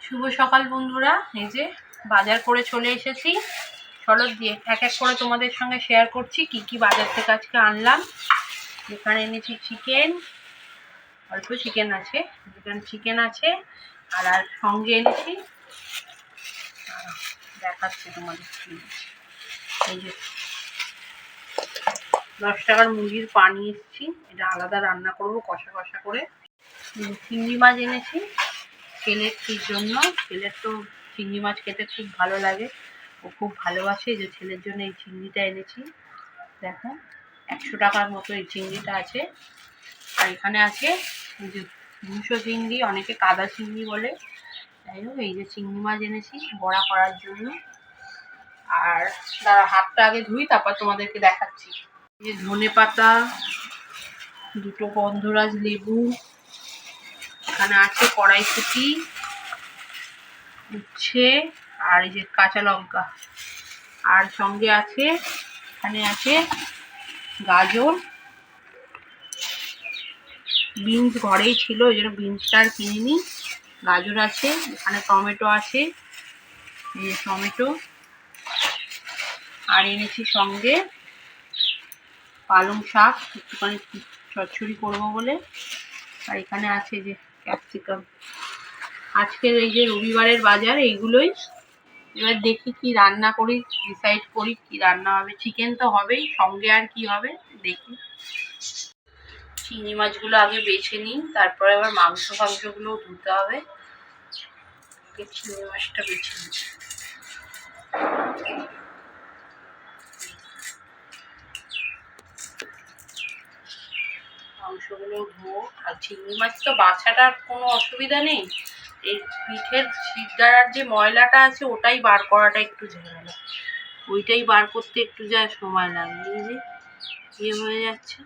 শুভ সকাল বন্ধুরা, এই যে বাজার করে চলে এসেছি। চলো দিয়ে এক এক করে তোমাদের সঙ্গে শেয়ার করছি কি কি বাজার থেকে আজকে আনলাম। এখানে এনেছি চিকেন, অল্প চিকেন আছে, চিকেন আছে আর সঙ্গে এনেছি, দেখাচ্ছি তোমাদের কি। এই যে 10 টাকার মুরগির পা নিয়ে এসেছি, এটা আলাদা রান্না করবো কষা কষা করে। চিংড়ি মাছ এনেছি ছেলের জন্য, ছেলের তো চিংড়ি মাছ খেতে খুব ভালো লাগে, ও খুব ভালোবাসে। যে ছেলের জন্য এই চিংড়িটা এনেছি, দেখো 100 টাকার মতো এই চিংড়িটা আছে। আর এখানে আছে এই যে 200 চিংড়ি, অনেকে কাদা চিংড়ি বলে। যাই হোক, এই যে চিংড়ি মাছ এনেছি বড়া করার জন্য। আর দাঁড়া, হাতটা আগে ধুই, তারপর তোমাদেরকে দেখাচ্ছি। এই যে ধনে পাতা, 2টো গন্ধরাজ লেবু, এখানে আছে কড়াইশুঁটি, উচ্ছে, আর এই যে কাঁচা লঙ্কা, আর সঙ্গে আছে এখানে আছে গাজর, বিনস ঘরেই ছিল ওই জন্য বিনসটা আর কিনিনি। গাজর আছে, এখানে টমেটো আছে, এই যে টমেটো, আর এনেছি সঙ্গে পালং শাক, একটুখানি চচ্চড়ি করবো বলে। আর এখানে আছে যে ক্যাপসিকাম। আজকের এই যে রবিবারের বাজার এইগুলোই। এবার দেখি কি রান্না করি, ডিসাইড করি কি রান্না হবে। চিকেন তো হবেই, সঙ্গে আর কি হবে দেখি। চিংড়ি মাছগুলো আগে বেছে নিই, তারপরে আবার মাংসগুলো ধুতে হবে। চিংড়ি মাছটা বেছে নিই। মাংসগুলো ধুবো। আর চিংড়ি মাছ তো বাছাটার কোনো অসুবিধা নেই, এই পিঠের শিকদাঁড়ার যে ময়লাটা আছে ওটাই বার করাটা একটু ঝামেলা, ওইটাই বার করতে একটু যা সময় লাগে। এই যে ইয়ে হয়ে যাচ্ছে।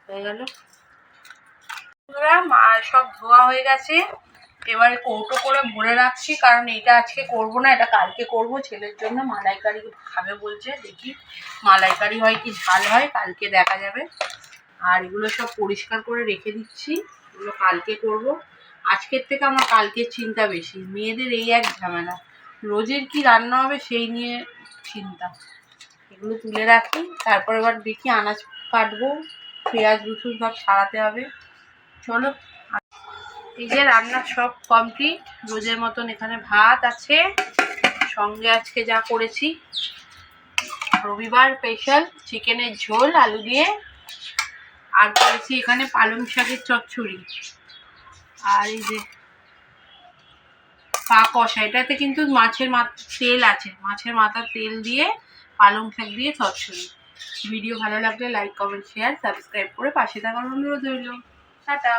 হয়ে গেল সব ধোয়া হয়ে গেছে। এবারে কৌটো করে ভরে রাখছি, কারণ এটা আজকে করব না, এটা কালকে করব। ছেলের জন্য মালাইকারি খাবে বলছে, দেখি মালাইকারি হয় কি ঝাল হয় কালকে দেখা যাবে। আর এগুলো সব পরিষ্কার করে রেখে দিচ্ছি, এগুলো কালকে করব। আজকের থেকে আমার কালকের চিন্তা বেশি, মেয়েদের এই এক ঝামেলা, রোজের কি রান্না হবে সেই নিয়ে চিন্তা। এগুলো তুলে রাখি, তারপর এবার দেখি আনাজ কাটবো, পেঁয়াজ রসুন সব ছাড়াতে হবে। চলো, এই যে রান্না সব কমপ্লিট। রোজের মতন এখানে ভাত আছে, সঙ্গে আজকে যা করেছি রবিবার স্পেশাল চিকেনের ঝোল আলু দিয়ে, আর করেছি এখানে পালং শাকের চচ্চড়ি, আর এই যে পা কষা। এটাতে কিন্তু মাছের তেল আছে, মাছের মাথার তেল দিয়ে পালং শাক দিয়ে চচ্চড়ি। ভিডিও ভালো লাগলে লাইক কমেন্ট শেয়ার সাবস্ক্রাইব করে পাশে থাকার অনুরোধ রইল। টাটা।